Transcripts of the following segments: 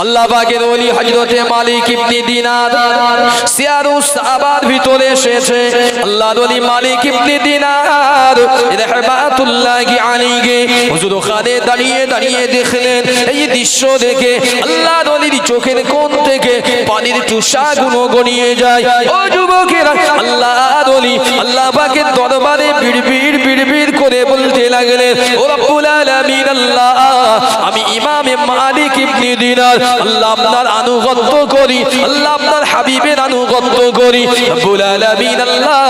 আল্লাহ পাকের ওলি হযরতে মালিক ইবনে দিনার সিয়ারুস সাহাবার ভিতরে এসেছে। আল্লাহর ওলি মালিক ইবনে দিনার রাহমাতুল্লাহি আলাইহি হুজুর খানে দাঁড়িয়ে দাঁড়িয়ে দেখলেন। এই দৃশ্য দেখে আল্লাহর ওলির চোখের কোণ থেকে পানির টুসাগুলো গড়িয়ে যায়। ও যুবকেরা, আল্লাহর ওলি আল্লাহ পাকের দরবারে বিড়বিড় বিড়বিড় করে বলতে লাগলেন, ও রব্বুল আলামিন আল্লাহ, আমি ইমামে মালিক ইবনে দিনার আল্লাহ আপনার আনুগত্য করি, আল্লাহ আপনার হাবিবের আনুগত্য করি। রব্বুল আলামিন আল্লাহ,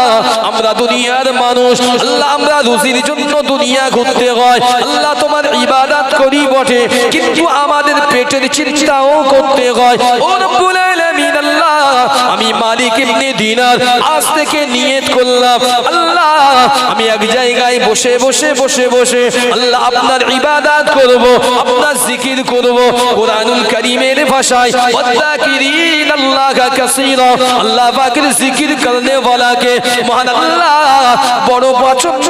আমরা দুনিয়ার মানুষ, আল্লাহ আমরা রুজির জন্য দুনিয়া ঘুরতে হয়, আল্লাহ তোমার ইবাদত করি বটে, কিন্তু আমাদের পেটের চিন্তাও করতে হয়। ও রব্বুল আলামিন আল্লাহ, আমি মালিক ইবনে দিনার আজ থেকে নিয়ত করলাম, আল্লাহ আমি এক জায়গায় বসে বসে বসে বসে আল্লাহ আপনার ইবাদত করব, আপনার জিকির করব। কুরআনুল কারীমের ভাষায় ওয়াযাকিরিন আল্লাহ কাসীরা, আল্লাহ পাকের জিকির করনে ওয়ালাকে মহান আল্লাহ বড় পছন্দ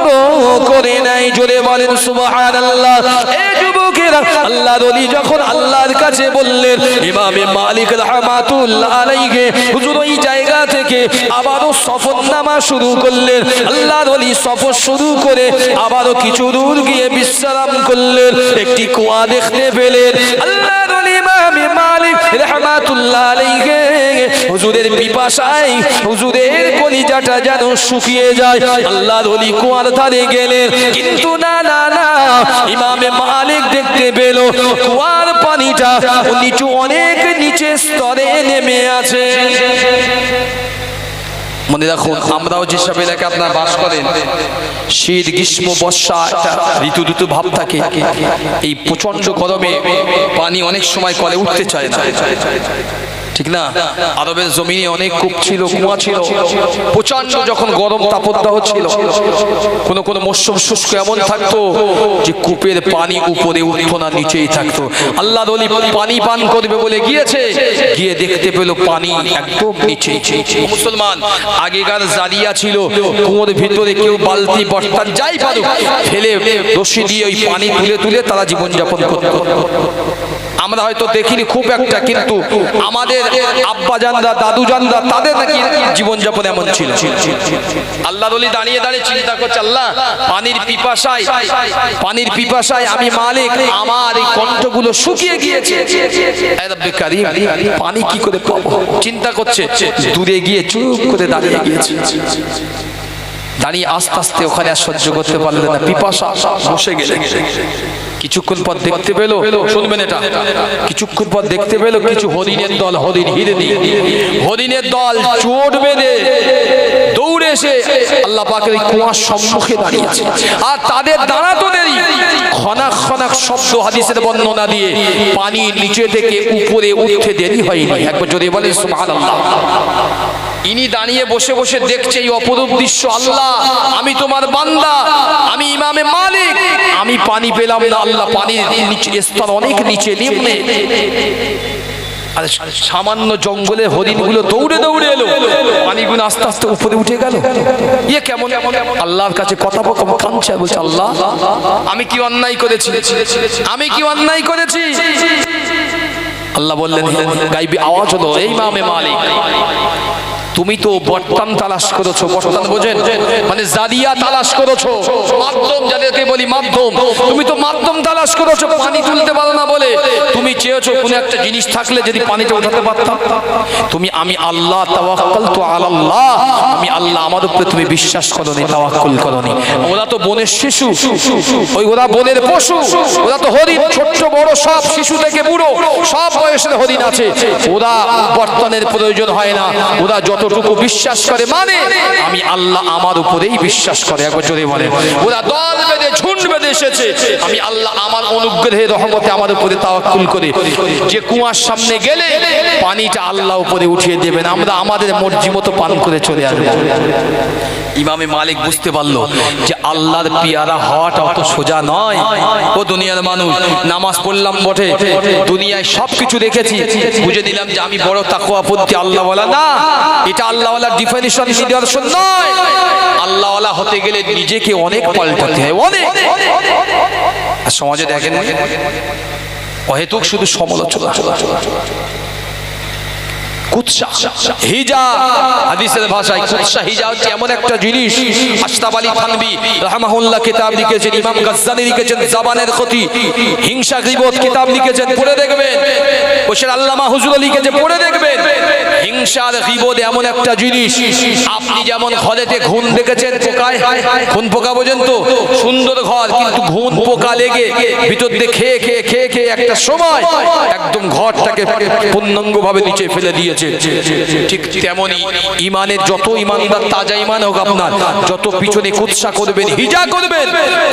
করে নাই। জোরে বলেন সুবহানাল্লাহ। এই যুবকেরা, আল্লাহর ওলি যখন আল্লাহর কাছে বললেন, ইমামে মালিক রাহমাতুল্লাহ আলাইহি হুজুর ওই জায়গা থেকে আবারও সফরনামা শুরু করলেন। আল্লাহর ওলি সফর শুরু করে আবারও কিছু দূর গিয়ে বিশ্রাম করলেন। একটি কুয়া দেখতে পেলেন। আল্লাহর ওলি ইমামে মালিক রাহমাতুল্লাহ আলাইহি হুজুরের পিপাসায় হুজুরের কলিজাটা যেন শুকিয়ে যায়। আল্লাহর ওলি কুয়ার ধারে গেলেন, কিন্তু না না না, ইমামে মালিক দেখতে পেল কুয়ার পানিটা নিচু, অনেক নিচে স্তরে নেমে আছে। মনে রাখুন, আমরাও যেসব এলাকায় আপনার বাস করেন, শীত গ্রীষ্ম বর্ষা একটা ঋতু ঋতু ভাব থাকে। এই প্রচন্ড গরমে পানি অনেক সময় কলে উঠতে চায় না, ঠিক না? আরবের জমিনে অনেক কূপ ছিল, কুয়া ছিল। প্রচন্ড যখন গরম তাপদাহ ছিল, কোন কোন মৌসুম শুষ্ক এমন থাকতো যে কূপের পানি উপরে উঠতো না, নিচেই থাকতো। আল্লাহর ওলি পানি পান করবে বলে গিয়েছে, গিয়ে দেখতে পেল পানি একদম নিচে। মুসলমান আগেকার জারিয়া ছিল, কুয়োর ভিতরে কেউ বালতি বর্তান যাই পারুক ফেলে রশি দিয়ে ওই পানি তুলে তুলে তারা জীবনযাপন করত। আমরা হয়তো দেখিনি খুব একটা, কিন্তু আমাদের আব্বা জানরা দাদু জানরা তাদের নাকি জীবনযাপন এমন ছিল। আল্লাহর ওলি দাঁড়িয়ে দাঁড়িয়ে চিন্তা করছে, আল্লাহ পানির পিপাসায় আমি মালিক, আমার এই কণ্ঠগুলো শুকিয়ে গিয়েছে, রব্বে কারীম পানি কি করে পাবো? চিন্তা করছে, দূরে গিয়ে চুপ করে দাঁড়িয়ে গিয়েছে। দাঁড়িয়ে আস্তে আস্তে ওখানে আর সহ্য করতে পারলেন না, পিপাসা বসে গেলেন। কিছুক্ষণ পর দেখতে পেল, শুনবেন এটা, কিছুক্ষণ পর দেখতে পেল কিছু হরিণের দল, হরিণের দল চোট বেঁধে দৌড়ে এসে আল্লাহ পাকের এই কুয়ার সম্মুখে দাঁড়িয়েছে। আর তাদের দাঁড়াতো দেরি, খনাক খনাক শব্দ হাদিসের বর্ণনা দিয়ে পানির নিচে থেকে উপরে উঠতে দেরি হয়নি। একবার জোরে বলেন সুবহানাল্লাহ। ইনি দাঁড়িয়ে বসে বসে দেখছে এই অপরূপ দৃশ্য। আল্লাহ, আমি তোমার বান্দা, আমি ইমামে মালিক, আমি পানি পেলাম না। আল্লাহ, পানির নিচে স্তর অনেক নিচে, নিম্নে। আর সামান্য জঙ্গলে হরিণগুলো দৌড়ে দৌড়ে এলো, পানিগুলো আস্তে আস্তে উপরে উঠে গেল। ইয়ে কেমন? আল্লাহর কাছে কথা বলতে কাঁদছে, বলছে, আল্লাহ আমি কি অন্যায় করেছি, আমি কি অন্যায় করেছি? আল্লাহ বললেন, গাইবি আওয়াজ হলো, এই ইমামে মালিক, তুমি তো বর্তান তালাশ করেছো। বর্তান বোঝেন? মানে জারিয়া তালাশ করেছো, মাধ্যম যাদেরকে বলি মাধ্যম। তুমি তো মাধ্যম তালাশ করেছো, পানি তুলতে পারো না বলে তুমি চেয়েছো কোন একটা জিনিস থাকলে যদি পানিটা উঠাতে পারতাম। তুমি আমি আল্লাহ তাওয়াক্কালতু আলাল্লাহ, আমি আল্লাহ, আমার উপরে তুমি বিশ্বাস করোনি, তাওয়াক্কুল করোনি। ওরা তো বনের শিশু, ওরা বনের পশু, ওরা তো হরিণ, ছোট বড় সব, শিশু থেকে বুড়ো সব বয়সের হরিণ আছে। ওরা বর্তনের প্রয়োজন হয় না, ওরা যতটুকু বিশ্বাস করে মানে আমি আল্লাহ আমার উপরেই বিশ্বাস করে। একবার জোরে বলেন। ওরা দল বেঁধে ঝুন্ড বেঁধে এসেছে, আমি আল্লাহ আমার অনুগ্রহে রহমতে আমার উপরে তাওয়াক্কুল করে যে কুয়ার সামনে গেলে পানিটা আল্লাহ উপরে উঠিয়ে দেবেন, আমরা আমাদের মর্জি মতো পান করে চলে আসবো। ইমামে মালিক বুঝতে পারলো যে আল্লাহর পিয়ারা হওয়াটা অত সোজা নয়। ও দুনিয়ার মানুষ, নামাজ পড়লাম বটে, দুনিয়ায় সবকিছু দেখেছি, বুঝে নিলাম যে আমি বড় তাকওয়াপন্থী আল্লাহওয়ালা না। এটা আল্লাহওয়ালার ডিফিনিশন, নিদর্শন নয়। আল্লাহওয়ালা হতে গেলে নিজেকে অনেক পাল্টাতে হয়, অনেক। আর সমাজে দেখেন অহেতুক শুধু সমালোচনা। কুৎসা হিজা, হাদিসের ভাষায় কুৎসা হিজা হচ্ছে এমন একটা জিনিস। আশরাফ আলী থানভী রাহমাহুল্লাহ কিতাব লিখেছেন, ইমাম গাজ্জালি লিখেছেন জবানের ক্ষতি, হিংসা গীবত কিতাব লিখেছেন, পড়ে দেখবেন। ওশের আল্লামা হুজুর লিখেছে, পড়ে দেখবেন। হিংসা আর গীবত এমন একটা জিনিস, আপনি যেমন ঘরেতে ঘুণ দেখেছেন পোকায়, ঘুণ পোকা বোঝেন তো, সুন্দর ঘর কিন্তু ঘুণ পোকা লেগে ভিতর দিয়ে খেয়ে খেয়ে খেয়ে খেয়ে একটা সময় একদম ঘরটাকে পূর্ণাঙ্গভাবে নিচে ফেলে দিয়েছে। ঠিক তেমনি ইমানের যত ইমানদার তাজা ইমান হোক আপনার, যত পিছনে কুৎসা করবেন, হিজা করবেন,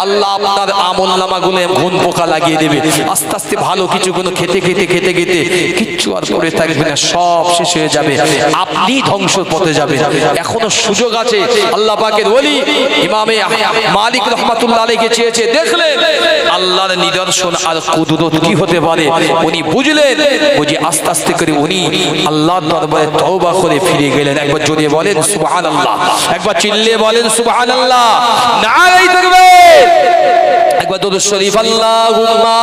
আল্লাহ আপনার আমলনামাগুলো ঘুণ পোকা লাগিয়ে দেবে। আস্তে আস্তে ভালো কিছুগুলো খেতে খেতে খেতে খেতে কিচ্ছু আর পড়ে থাকবে না, সব শেষ হয়ে যাবে, আপনি ধ্বংসের পথে যাবে। এখনো সুযোগ আছে। আল্লাহ পাকের ওলি ইমামে মালিক রহমাতুল্লাহ আলাইহি চেয়েছে, দেখলেন আল্লাহর নিদর্শন আর কুদরত কি হতে পারে, উনি বুঝলেন, বুঝি আস্তে আস্তে করে উনি আল্লাহর দরবারে তওবা করে ফিরে গেলেন। একবার জোরে বলেন সুবহানাল্লাহ, একবার চিল্লিয়ে বলেন সুবহানাল্লাহ, নারে তাকবীর, একবার দুরূদ শরীফ আল্লাহুম্মা।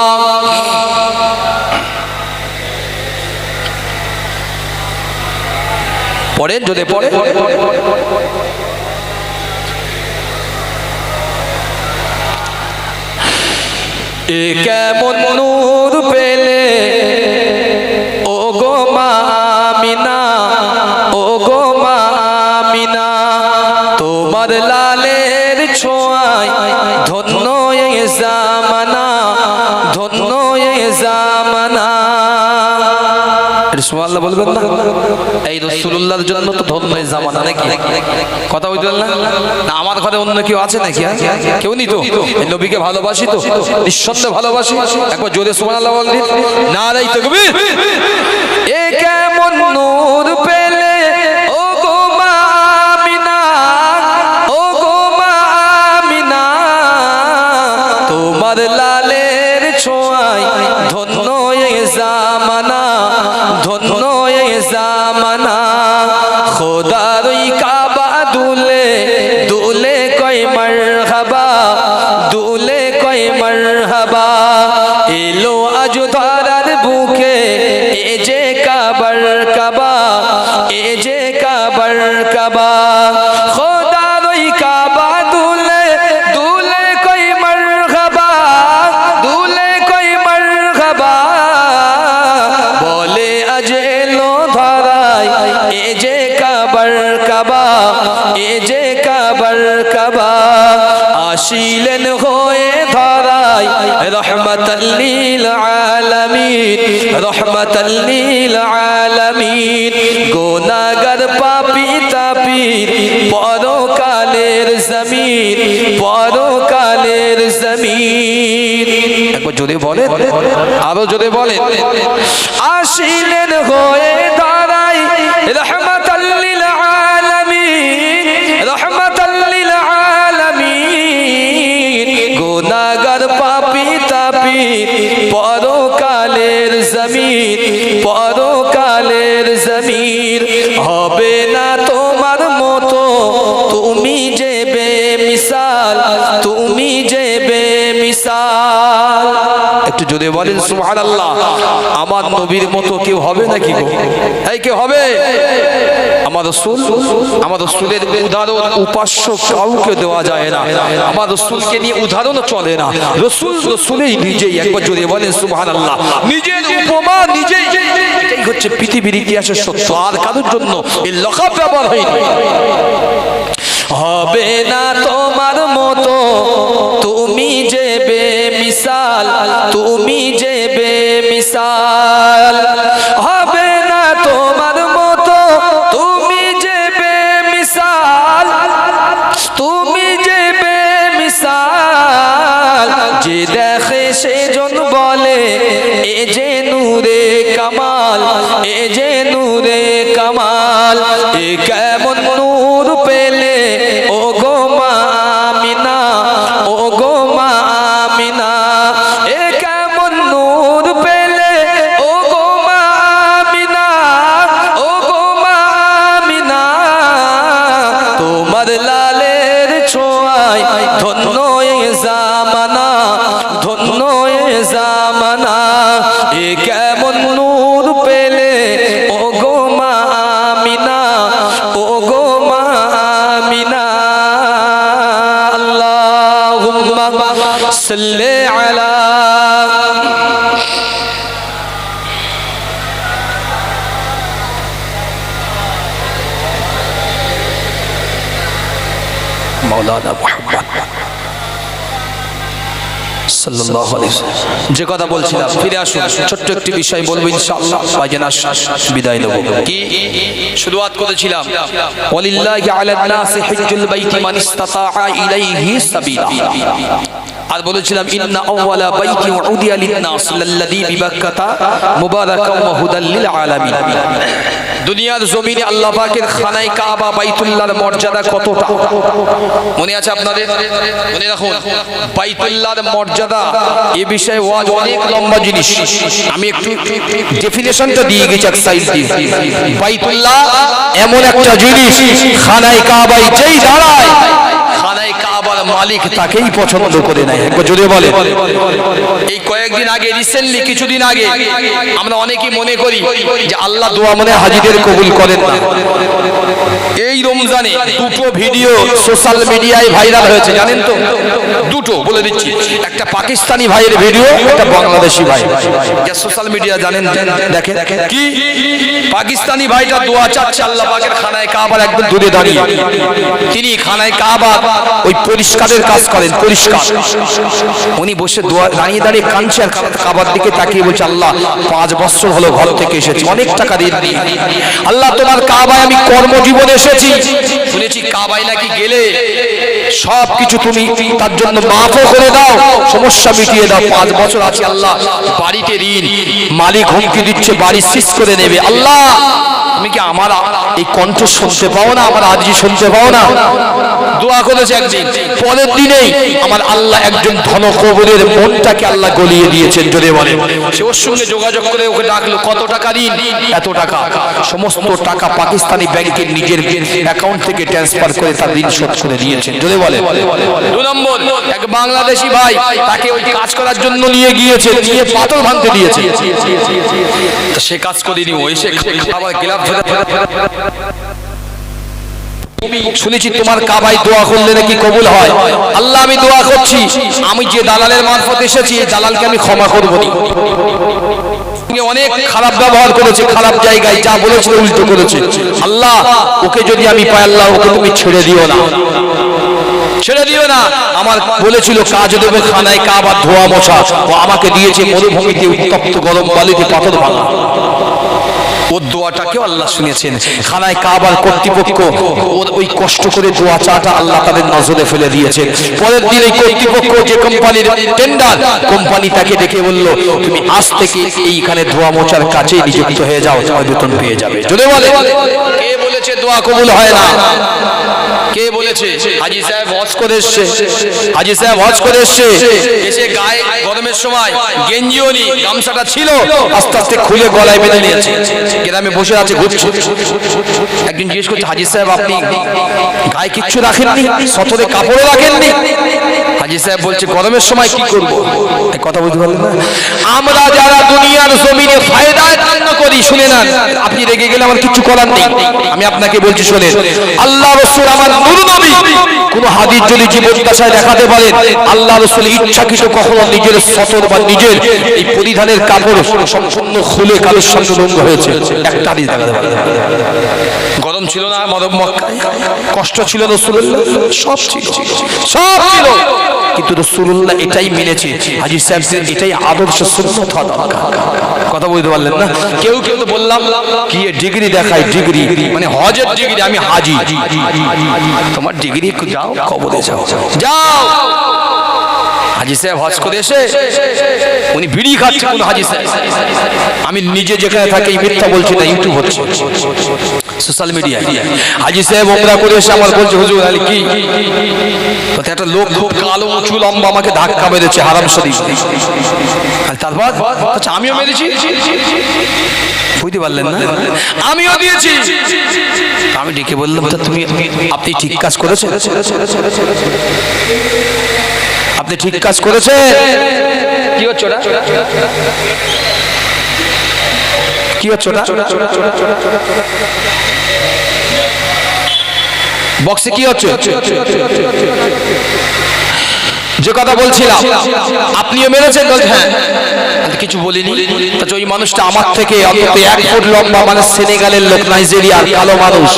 পড়েন যদি পড়ে, এ কেমন নূর পেলে ও গো মা আমিনা, ও গো মা আমিনা, তোমার লালের ছোঁয়ায় ধন্য এ জামানা, ধন্য এ জামানা। সুবহানাল্লাহ বলবেন না? এই রাসূলুল্লাহর জন্য তো ধন্য এই জামানা, নাকি কথা বুঝলেন না? না আমার ঘরে অন্য কেউ আছে নাকি? কেউ নেই তো? এই নবীকে ভালোবাসি তো, নিঃসন্দেহে ভালোবাসি। একবার জোরে সুবহানাল্লাহ বলেন, নারে তাকবীর। এ কেমন নূর পেলে ও গো মা আমিনা, ও গো মা আমিনা, তোমার লালের ছোঁয়ায় ধন্য এ জামানা, ধন্য এ জামানা। খোদার ওই কাবা দুলে দুলে কয় মারহাবা, দুলে কয় মারহাবা। এলো আজ ধরার বুকে এ যে কাবার কাবা, এ যে কাবার কাবা। খোদার ওই কাবা দুলে দুলে কয় মারহাবা, দুলে কয় মারহাবা। বলে আজ এলো ধরায় এ যে কাবার কাবা, এ যে কাবার কাবা। আসিলেন হয়ে ধরায় রহমাতাল লিল আলামিন, রহমাতাল লিল আলামিন। গুনাহগার পাপী তাপীর পরকালের জমিন, পরকালের জমিন। একবার জোরে বলেন, আরো জোরে বলেন। আসিলেন হয়ে ধরায় রহমাতাল লিল আলামিন, রহমাতাল লিল আলামিন। গুনাহগার পাপী তাপীর পরকালের জমিন, পরকালের জমিন। হবে না তোমার মতো তুমি যে বেমিসাল, তুমি যে বেমিসাল। একটু জোরে বলেন সুবহানাল্লাহ। আমার নবীর মতো কেউ হবে নাকি গো? এই কেউ হবে? আমার রাসূল, আমার রাসূলের উদাহরণ উপাস্য কাউকে দেওয়া যায় না। আমার রাসূলকে নিয়ে উদাহরণ চলে না। রাসূল রাসূলই নিজেই। একবার জোরে বলেন সুবহানাল্লাহ। নিজের উপমা নিজেই। এটাই হচ্ছে পৃথিবীর ইতিহাসের সত্য, আর কারোর জন্য এই লকাব ব্যবহার হয়নি। হবে না তোমার মতো তুমি যে বেমিসাল, তুমি যে বেমিসাল। হবে না তোমার মতো তুমি যে বেমিসাল, তুমি যে বেমিসাল। যে দেখে সেজন বলে এ যে নূরে কামাল, এ যে নূরে কামাল। এ কেমন নূর পেলে ও গো মা আমিনা, ও গো মা আমিনা। এ কেমন নূর পেলে ও গো মা আমিনা, ও গো মা আমিনা। তোমার লালের ছোঁয়ায় ধন্য এ জামানা, ধন্য এ জামানা। মাওলানা মুহাম্মদ সাল্লাল্লাহু আলাইহি ওয়াসাল্লাম। যে কথা বলছিলাম, ফিরে আসুন, ছোট্ট একটি বিষয় বলবো ইনশাআল্লাহ, ভাইজান বিদায় নেব। কি শুরুয়াত করেছিলাম, ওয়ালিল্লাহি আলান নাসি হিজ্জুল বাইতি মান ইসতাতা ইলাইহি সাবিলা। আর বলেছিলাম ইন্না আউওয়ালা বাইতি উদিয়া লিন-নাস লাল্লাযী বিবাক্কাতা মুবারাকান ওয়া হুদাল লিল আলামিন। দুনিয়ার জমিনে আল্লাহ পাকের খানায়ে কাবা বাইতুল্লাহর মর্যাদা কতটা মনে আছে আপনাদের? মনে রাখুন, বাইতুল্লাহর মর্যাদা এই বিষয়ে ওয়াজ অনেক লম্বা জিনিস। আমি একটু ডেফিনেশনটা দিয়ে গেছি এক সাইড দিয়ে। বাইতুল্লাহ এমন একটা জিনিস, খানায়ে কাবায় যেই দাঁড়ায়, খানায়ে কাবার মালিক তাকেই পছন্দ করে নেয়। একবার জোরে বলে। এই কয়েকদিন আগে, রিসেন্টলি কিছুদিন আগে, আমরা অনেকেই মনে করি যে আল্লাহ দোয়া মনে হাজিদের কবুল করেন না। এই রমজানে দুটো ভিডিও সোশ্যাল মিডিয়ায় ভাইরাল হয়েছে, জানেন তো? দুটো বলে দিচ্ছি, একটা পাকিস্তানি ভাইয়ের ভিডিও, একটা বাংলাদেশি ভাই, যা সোশ্যাল মিডিয়া জানেন। দেখেন কি পাকিস্তানি ভাইটা দোয়া চাচ্ছে আল্লাহ পাকের খানায়ে কাবার একদম দূরে দাঁড়িয়ে। তিনি খানায়ে কাবা ওই পরিষ্কারের কাজ করেন, পরিষ্কার। উনি বসে দোয়া দাঁড়িয়ে দাঁড়িয়ে কাঁদছে আর কাবার দিকে তাকিয়ে বলছে, আল্লাহ 5 বছর হলো ঘর থেকে এসেছি, অনেক টাকা দিয়ে দিই, আল্লাহ তোমার কাবায় আমি কর্মজীবনে এসেছি, শুনেছি কাবায় নাকি গেলে সব কিছু তুমি তার জন্য মাফও করে দাও, সমস্যা মিটিয়ে দাও। 5 বছর আছে আল্লাহ, বাড়িতে ঋণ, মালিক হুমকি দিচ্ছে বাড়ি শেষ করে নেবে। আল্লাহ তুমি কি আমার এই কণ্ঠ শুনতে পাও না? আমার আরজি শুনতে পাও না? দোয়া করেছে একদিন, পরের দিনেই আমার আল্লাহ একজন ধনকবরের মনটাকে আল্লাহ গলিয়ে দিয়েছেন। জোরে বলে। সে ওর সঙ্গে যোগাযোগ করে ওকে ডাকলো, কত টাকা ঋণ? এত টাকা। সমস্ত টাকা পাকিস্তানি ব্যাংকের নিজের অ্যাকাউন্ট থেকে ট্রান্সফার করে তার ঋণ শোধ করে দিয়েছেন। জোরে বলে। 2 নম্বর, এক বাংলাদেশি ভাই, তাকে ওই কাজ করার জন্য নিয়ে গিয়েছে, নিয়ে পাথর ভাঙতে দিয়েছে। সে কাজ করেনি, ওই সে আবার গিলাফ শুনেছি তোমার কাবায় দোয়া করলে নাকি কবুল হয়। আল্লাহ আমি দোয়া করছি, আমি যে দালালের মারফত এসেছি এই দালালকে আমি ক্ষমা করব না। অনেক খারাপ ব্যবহার করেছে, খারাপ জায়গায় যা বলেছিল উল্টো করেছে। আল্লাহ ওকে যদি আমি পাই, আল্লাহ ওকে তুমি ছেড়ে দিও না, ছেড়ে দিও না। আমার বলেছিল কাজ দেবে খানায় কাবা ধোয়া মোছা, ও আমাকে দিয়েছে মরুভূমিতে উত্তপ্ত গরম বালিতে পাথর ভাঙা। ওর দোয়াটাকেও আল্লাহ শুনেছেন। খানায় কাবার কর্তৃপক্ষ ওর ওই কষ্ট করে দোয়া চাটা আল্লাহ তাদের নজরে ফেলে দিয়েছেন। পরের দিন এই কর্তৃপক্ষ, যে কোম্পানির টেন্ডার, কোম্পানি তাকে ডেকে বলল, তুমি আজ থেকে এইখানে ধোয়া মোছার কাজে নিযুক্ত হয়ে যাও, তোমার বেতন পেয়ে যাবে। যদি বলে কে বলেছে দোয়া কবুল হয় না? কে বলেছে? হাজী সাহেব হজ করে এসছে, হাজী সাহেব হজ করে এসছে, এসে গায়ে গরমের সময় গেঞ্জিও নি, গামছাটা ছিল আস্তে আস্তে খুলে গলায় বেঁধে নিয়েছে, গ্রামে বসে আছে, ঘুরছে। একদিন জিজ্ঞেস করছে, হাজী সাহেব আপনি গায়ে কিচ্ছু রাখেননি, সতরে কাপড়ও রাখেননি? হাজী সাহেব বলছে, গরমের সময় কি করবো? কথা বলতে পারলেন না? আমরা যারা দুনিয়ার জমিনে ফায়দার জন্য করি, শুনে নেন, আপনি রেগে গেলে আমার কিছু করার নেই, আমি আপনাকে বলছি শোনেন। আল্লাহ রাসূল আমার নূর নবী কোন হাদিস যদি জীবদ্দশায় দেখাতে পারেন, আল্লাহ রাসূল ইচ্ছাকৃত কখনো নিজের সতর বা নিজের এই পরিধানের কাপড় সম্পূর্ণ খুলে কারোর সামনে রঙ্গ হয়েছে, একটা হাদিস দেখাতে পারেন। গরম ছিল না মক্কায়, কষ্ট ছিল রাসূলুল্লাহ, সব ছিল, সব ছিল, কিন্তু রাসূলুল্লাহ এটাই মেনেছে। হাজী সাহেব এটাই আদর্শ সুন্নাত হওয়া দরকার। কথা বলতে পারলেন না? কেউ কেউ তো বললাম কি ডিগ্রি দেখায়, ডিগ্রি মানে হজের ডিগ্রি, আমি হাজী, তোমার ডিগ্রি যাও কবরে যাও, যাও। হাজী সাহেব হজ করে এসে উনি বিড়ি খাচ্ছে, কোন হাজী সাহেব, আমি নিজে যেখানে থাকি মিথ্যা বলছি না, ইউটিউব হচ্ছে, সোশ্যাল মিডিয়ায়। হাজী সাহেব ওমরা করে এসে আমার বলছে, হুজুর আলী কি একটা লোক খুব কালো উঁচু লম্বা আমাকে ধাক্কা মেরেছে হারাম শরীফ। তারপর আচ্ছা আমিও মেরেছি, বুঝতে পারলেন না? আমিও দিয়েছি। আমি ডেকে বললাম, তুমি আপনি ঠিক কাজ করেছেন, আপনি ঠিক কাজ করেছে। কি হচ্ছে ওটা? কি হচ্ছে ওটা? বক্সে কি হচ্ছে? যে কথা বলছিলাম আপনিও মেরেছেন? বলছেন হ্যাঁ। কিছু বলিনি। আচ্ছা ওই মানুষটা আমার থেকে অন্তত 1 ফুট লম্বা, মানে সেনেগালের লোক, নাইজেরিয়ার কালো মানুষ,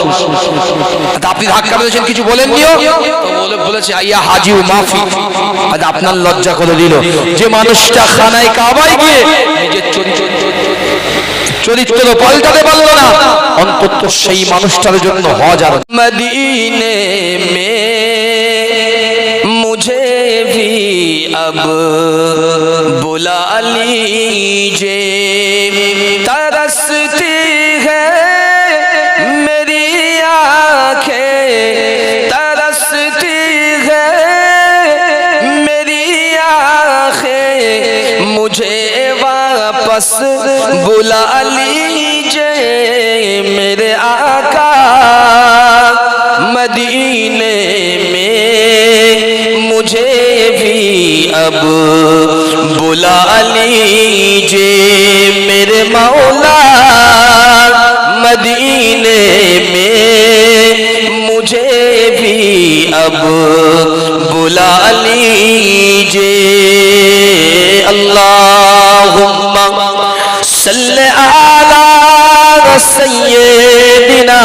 আপনি ধাক্কা মেরেছেন, কিছু বলেননিও? বলেছে আইয়া হাজিউ মাফি। আচ্ছা আপনার লজ্জা করে দিল যে মানুষটা খানায় কাবায় গিয়ে নিজের চরিত্র পাল্টাতে পারলো না, অন্তত সেই মানুষটার জন্য হজ আর মদিনে মে মুঝে ভি अब बुला लीजिए, तरसती है मेरी आंखें, तरसती है मेरी आंखें, मुझे वापस बुला लीजिए मेरे आका मदीने में मुझे भी अब बुला लीजिए मेरे मौला मदीने में मुझे भी अब बुला लीजिए। अल्लाहुम्मा सल्ले अला सय्यिदिना,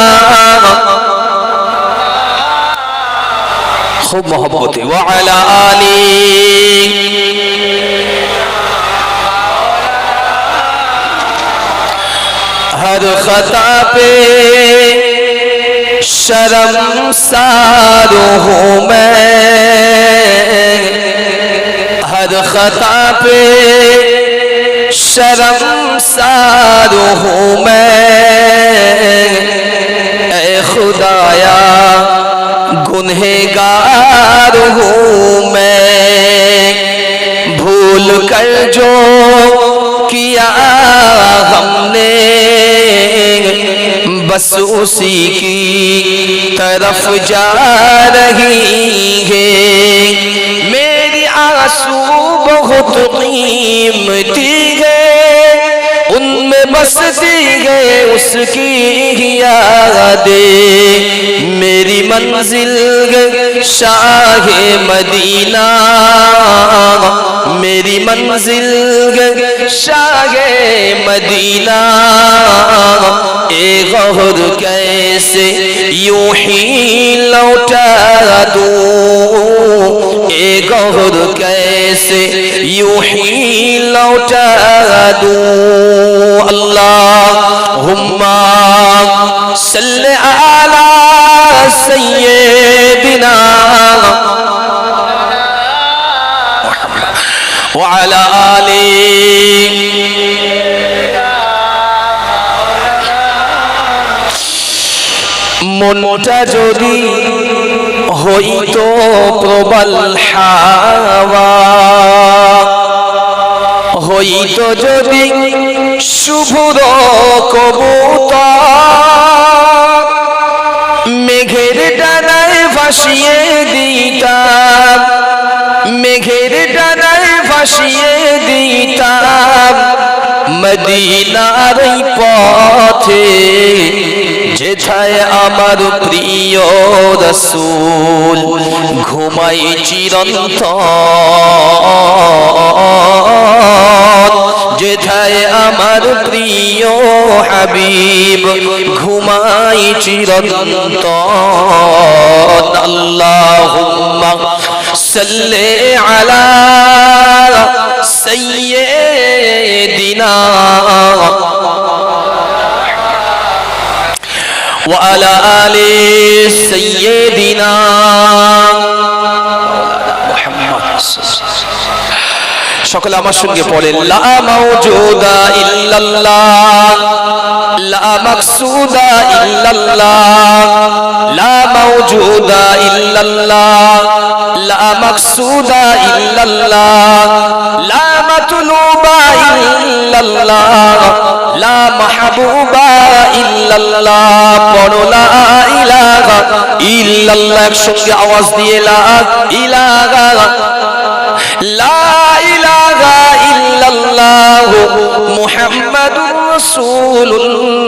खूब मोहब्बत व अला आली, हर खता पे शर्मसार हूँ मैं, हर खता पे शर्मसार हूँ मैं, ऐ खुदाया गुनहगार हूँ मैं, भूल कर जो किया हमने बस उसी की तरफ जा रही है, मेरी आंसू बहुत कीमती है, उनमें बसती है उसकी यादें, मेरी मंजिल शाहे मदीना, मेरी मंजिल शाहे मदीना, ए गौर कैसे यूं ही लौटा दूं, ए गौर कैसे यूं ही लौटा दूं। अल्लाहुम्मा सल्ले अला सय्यिदिना व अला आली, মনটা যদি হইতো প্রবল হাওয়া, হইতো যদি শুভ্র কবুতর, মেঘের ডানায় ভাসিয়ে দিতাম, মেঘের ডানায় ভাসিয়ে দিতাম মদিনার পথে, যেথায় আমার প্রিয় রাসূল ঘুমাই চিরন্তন, যেথায় আমার প্রিয় হাবিব ঘুমাই চিরন্তন। আল্লাহুম্মা সাল্লি আলা সাইয়্যিদিনা ওয়া আলা আলি সাইয়্যিদিনা মুহাম্মদ। সকলে আমার সঙ্গে পড়ে, লা মাওজুদা ইল্লাল্লাহ, লা মাকসুদা ইল্লাল্লাহ, লা মাওজুদা ইল্লাল্লাহ, লা মাকসুদা ইল্লাল্লাহ, লা মাতলুবা ইল্লাল্লাহ, লা মাহবুবা ইল্লাল্লাহ। পড়ো লা ইলাহা ইল্লাল্লাহ, একসঙ্গে আওয়াজ দিয়ে লা ইলাহা, লা ইলাহা ইল্লাল্লাহ মুহাম্মাদুর রাসূলুল্লাহ।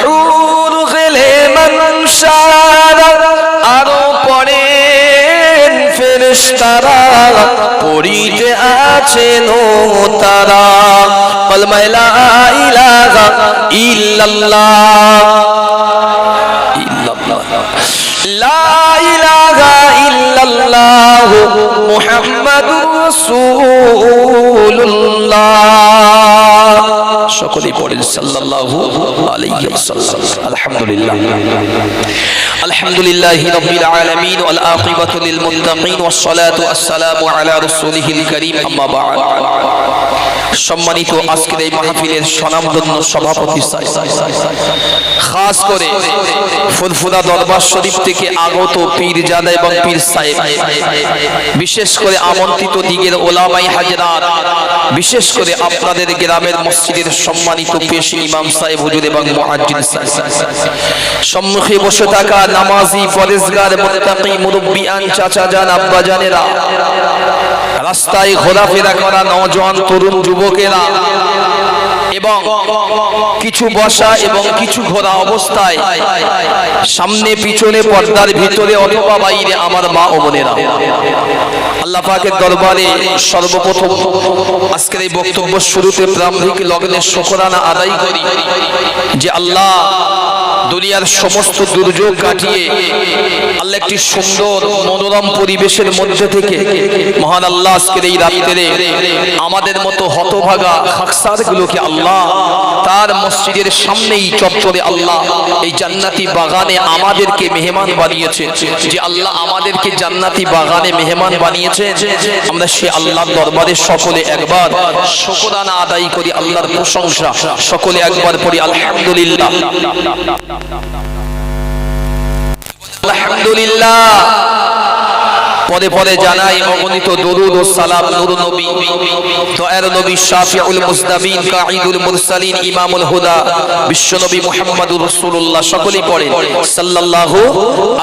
হুর গিলমান শারা, আরো পড়েন ফেরেশতা তারা পড়িতে আছেন তারা কালেমা লা ইলাহা ইল্লাল্লাহ লা ইলাহা ইল্লাল্লাহ মুহাম্মাদুর রাসূলুল্লাহ সকলেই পড়েন সাল্লাল্লাহু আলাইহি ওয়াসাল্লাম আলহামদুলিল্লাহ আলহামদুলিল্লাহি রাব্বিল আলামিন ওয়াল আকিবাতু লিল মুত্তাকিন ওয়াস সালাতু ওয়াসসালামু আলা রাসূলিহিল কারীম আম্মা বা'দ সম্মানিত আজকের এই মাহফিলের স্বনামধন্য সভাপতি খাস করে ফুলফুলা দরবার শরীফ থেকে আগত পীরজাদা এবং পীর সাহেব, বিশেষ করে আমন্ত্রিত দিগের ওলামায়ে হাজরাত, বিশেষ করে আপনাদের গ্রামের মসজিদের সম্মানিত পেশী ইমাম সাহেব হুজুর এবং মুয়াজ্জিন সাহেব, সম্মুখে বসে থাকা নামাজি পরেজগার মুত্তাকি মুরব্বিয়ান চাচা জান আব্বা জানেরা, রাস্তায় ঘোরাফেরা করা নওজোয়ান তরুণ যুবকেরা এবং কিছু বসা এবং কিছু ঘোরা অবস্থায় সামনে পিছনে পর্দার ভিতরে অথবা বাইরে আমার মা ও বোনেরা, আল্লাহ পাকের দরবারে সর্বপ্রথম আজকের এই বক্তব্য শুরুতে প্রারম্ভিক লগ্নে শুকরানা আদায় করি যে আল্লাহ দুনিয়ার সমস্ত দুর্যোগ কাটিয়ে আল্লাহ একটি সুন্দর মনোরম পরিবেশের মধ্যে থেকে মহান আল্লাহ আজকের এই রাত্রে আমাদের মতো হতভাগা খাকসার গুলোকে আল্লাহ তার মসজিদের সামনেই চত্বরে আল্লাহ এই জান্নাতি বাগানে আমাদেরকে মেহমান বানিয়েছে। যে আল্লাহ আমাদেরকে জান্নাতি বাগানে মেহমান বানিয়েছে, আমরা সে আল্লাহর দরবারে সকলে একবার শুকরানা আদায় করি, আল্লাহর প্রশংসা সকলে একবার পড়ি আলহামদুলিল্লাহ আলহামদুলিল্লাহ। পরে পরে জানাই অগণিত দরুদ ও সালাম নূর নবী দয়ার নবী শাফিউল মুজনাবিন কাঈদুল মুরসালিন ইমামুল হুদা বিশ্বনবী মুহাম্মদুর রাসূলুল্লাহ সকলেই পড়ে সাল্লাল্লাহু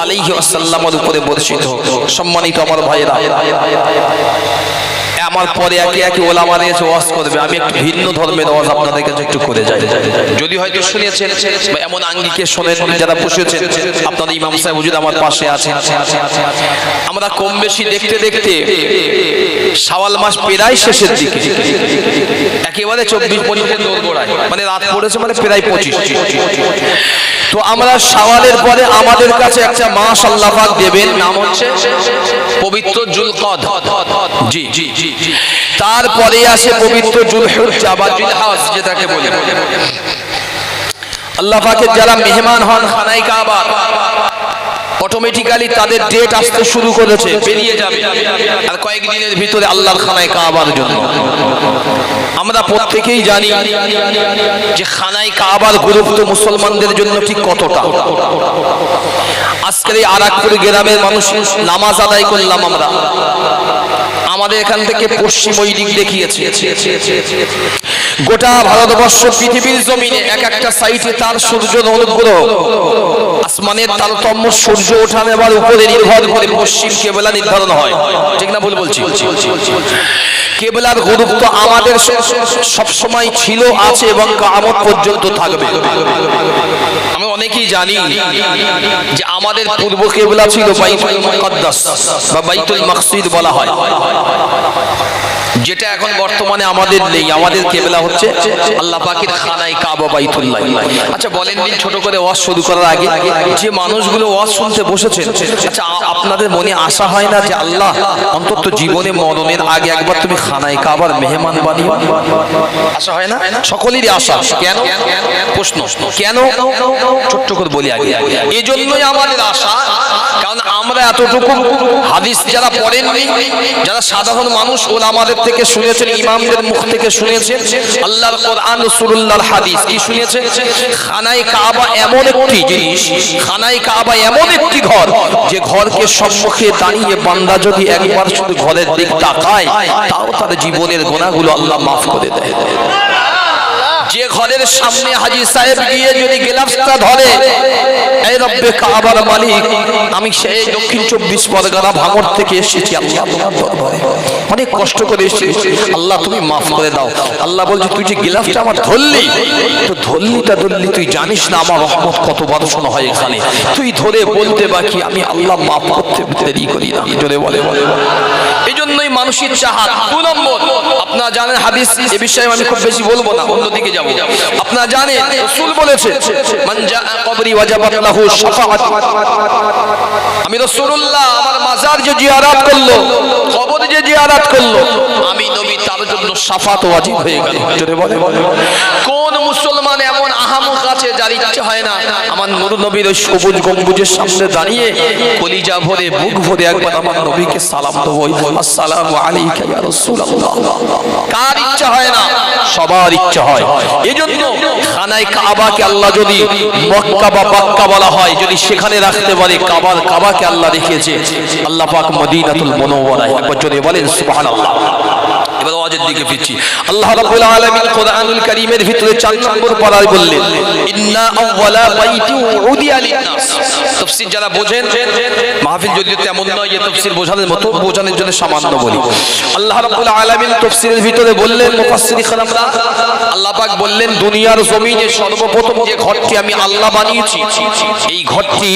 আলাইহি ওয়াসাল্লামের উপরে বর্ষিত। সম্মানিত আমার ভাইরা, আমার পরে একে একে ওলামারা এসে ওয়াজ করবে, আমি একটু ভিন্ন ধর্মের ওয়াজ আপনাদের কাছে একটু করে যাই। যদি হয়তো শুনেছেন বা এমন আঙ্গিকে শোনেন যারা বসেছেন, আপনাদের ইমাম সাহেব হুজুর আমার পাশে আছেন, আমরা কম বেশি দেখতে দেখতে শাওয়াল মাস প্রায় শেষের দিকে, একেবারে 24-25 দোরগোড়ায়, মানে রাত পড়েছে মানে প্রায় 25। তো আমরা শাওয়ালের পরে আমাদের কাছে একটা মাস আল্লাহ পাক দেবেন, নাম হচ্ছে পবিত্র জুলকদ। জি জি জি। তারপরে আসে পবিত্র জুলহিজ্জা বা জিলহজ যেটাকে বলে। আল্লাহ পাকের যারা মেহমান হন খানায়ে কাবা, অটোমেটিক্যালি তাদের ডেট আসতে শুরু করেছে, বেরিয়ে যাবে আর কয়েকদিনের ভিতরে আল্লাহর খানায়ে কাবার জন্য। আমরা প্রত্যেকেই জানি যে খানায়ে কাবার গুরুত্ব মুসলমানদের জন্য ঠিক কতটা। আজকের এই আরাকপুর গ্রামের মানুষ নামাজ আদায় করলাম আমরা, আমাদের এখান থেকে পশ্চিম ওই দিক দেখিয়েছে। গোটা ভারতবর্ষ পৃথিবীর জমিনে এক একটা সাইটে তার সূর্যের অনুগ্রহ, আসমানের তারতম্য, সূর্য ওঠা নেবার উপরে নির্ভর করে পশ্চিম কেবলা নির্ধারণ হয়। ঠিক না ভুল বলছি? কেবলার গুরুত্ব আমাদের সব সময় ছিল, আছে এবং কিয়ামত পর্যন্ত থাকবে। আমি অনেকেই জানি যে আমাদের পূর্ব কেবলা ছিল বাইতুল মুকাদ্দাস বা বাইতুল মাকসুদ বলা হয়, যেটা এখন বর্তমানে আমাদের নেই। আমাদের কেবলা হচ্ছে আল্লাহ পাকের খানায়ে কাবা বাইতুল্লাহ। আচ্ছা বলেন দিন, ছোট করে ওয়াজ শুরু করার আগে যে মানুষগুলো ওয়াজ শুনতে বসেছেন, আচ্ছা আপনাদের মনে আশা হয় না যে আল্লাহ অন্তত জীবনে মরণের আগে একবার তুমি খানায়ে কাবার মেহমান বানিও? আশা হয় না? সকলেরই আশা। কেন? প্রশ্ন কেন? ছোট্ট করে বলি আগে, এই জন্যই আমাদের আশা, কারণ আমরা এতটুকু হাদিস যারা পড়েননি, যারা সাধারণ মানুষ ওরা আমাদের থেকে শুনেছেন, ইমামদের মুখ থেকে শুনেছেন, আল্লাহর কোরআন রাসূলুল্লাহর হাদিস কি শুনেছেন? খানায়ে কাবা এমন একটি জিনিস, খানায়ে কাবা এমন একটি ঘর, যে ঘরকে সম্মুখে দাঁড়িয়ে বান্দা যদি একবার শুধু ঘরের দিক তাকায়, তাও তার জীবনের গুনাহগুলো আল্লাহ মাফ করে দেয়। যে ঘরের সামনে হাজী সাহেব গিয়ে যদি গ্লাভসটা ধরে, এই রব্বে কাবার মালিক, আমি সেই দক্ষিণ 24 পরগনা ভাঙড় থেকে এসেছি আল্লাহ তোমার দরবারে, অনেক কষ্ট করে এসেছি আল্লাহ, তুমি মাফ করে দাও। আল্লাহ বলছে তুই যে গ্লাভসটা আমার ধরলি, তো ধরলি তুই জানিস না আমার রহমত কত বর্ষণ হয় এখানে, তুই ধরে বলতে বাকি আমি আল্লাহ মাফ করতে দেরি করি না। জোরে বলে। এই জন্যই মানুষের চাহাত। 2 নম্বর, আপনারা জানেন হাদিস, এ বিষয়ে আমি খুব বেশি বলবো না, অন্যদিকে যাব। আপনারা জানেন রাসূল বলেছে মান জা কবরি ওয়াজাবাত লাহু শাফাআত, আমি রাসূলুল্লাহ আমার মাজার যে জিয়ারত করলো, কবর যে জিয়ারত করলো, আমি নবী তার জন্য শাফাত ওয়াজিব হয়ে গেল। জোরে বলে। কোন মুসলমান এমন আহামক আছে যার ইচ্ছে হয় না আমার নূর নবীর ওই সবুজ গম্বুজের সামনে দাঁড়িয়ে কলিজা ভরে বুক ভরে একবার আমার নবীকে সালাম দেবো, আসসালামু আলাইকা ইয়া রাসূলুল্লাহ? কার ইচ্ছা হয় না? সবার ইচ্ছা হয়। এজন্য খানায় কাবাকে আল্লাহ যদি মক্কা বা বাক্কা বলা হয়, যদি সেখানে রাখতে পারে, কাবাকে আল্লাহ রেখেছে আল্লাহ পাক মদিনাতুল মুনাওয়ারায়। একবার জোরে বলেন সুবহানাল্লাহ। এবার ওয়াজের দিকে ফিরছি। আল্লাহ রাব্বুল আলামিন কোরআনুল কারীমের ভিতরে 4 নম্বর পারায় বললেন ইন্না আউওয়ালা বাইতি উদিয়া লিন-নাস। তাফসীর যারা বোঝেন, মাহফিল যদিও তেমন নয় যে তাফসীর বোঝানোর মতো, বোঝানোর জন্য সামান্য বলি। আল্লাহ রাব্বুল আলামিন তাফসীরের ভিতরে বললেন, মুফাসসিরিন کرامরা, আল্লাহ পাক বললেন দুনিয়ার জমিনে সর্বপ্রথম যে ঘরটি আমি আল্লাহ বানিয়েছি, এই ঘরটি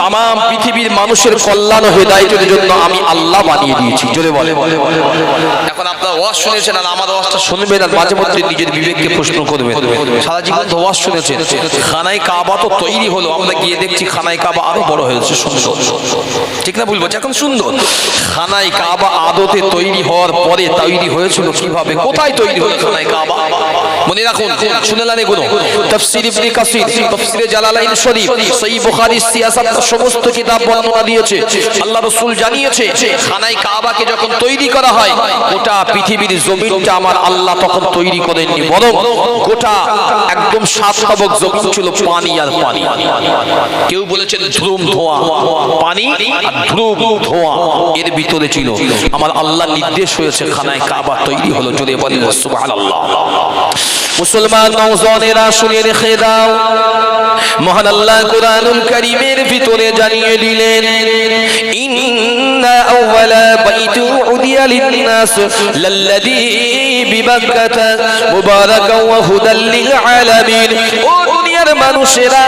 तमाम পৃথিবীর মানুষের কল্যাণ ও হেদায়েতের জন্য আমি আল্লাহ বানিয়ে দিয়েছি। জোরে বলে। এখন আপনারা ওয়াজ শুনেছেন আর আমার ওয়াজটা শুনবেন আর মাঝে মধ্যে নিজের বিবেককে প্রশ্ন করবেন। সারা জীবন তো ওয়াজ শুনেছেন, খানায় কাবা তো তৈরি হলো, আমরা গিয়ে দেখছি খানায় কাবা আরো বড় হয়েছে, সুন্দর, ঠিক না? বলবো এখন সুন্দর। খানায় কাবা আদতে তৈরি হওয়ার পরে তৈরি হয়েছিল কিভাবে, কোথায় তৈরি হলো খানায় কাবা? মনে রাখুন, শুনে নেন এগুলো। তাফসীর ইবনে কাসির, তাফসীরে জালালাইন শরীফ, সহিহ বুখারী, সিয়াসাত, সমস্ত কিতাব বর্ণনা দিয়েছে। আল্লাহ রাসূল জানিয়েছে খানায় কাবাকে যখন তৈরি করা হয়, গোটা পৃথিবীর জমিনটা আমার আল্লাহ তখন তৈরি করেননি, বরং গোটা একদম 7 তবক জমিন ছিল পানি আর পানি। কেউ বলেছেন ধ্রুম ধোঁয়া, পানি আর ধ্রুম ধোঁয়া এর ভিতরে ছিল। আমার আল্লাহ নির্দেশ হয়েছে খানায় কাবা তৈরি হলো। জোরে বলেন সুবহানাল্লাহ। মুসলমান নওজওয়ানেরা শুনে রেখে দাও, মহান আল্লাহ কোরআনুল কারীমের ভিতরে জানিয়ে দিলেন ইন্না আউওয়ালা বাইতু উদিয়া লিন-নাস লাল্লাযী বিবাক্কাতা মুবারাকান ওয়া হুদাল লিল আলামিন। ও দুনিয়ার মানুষেরা,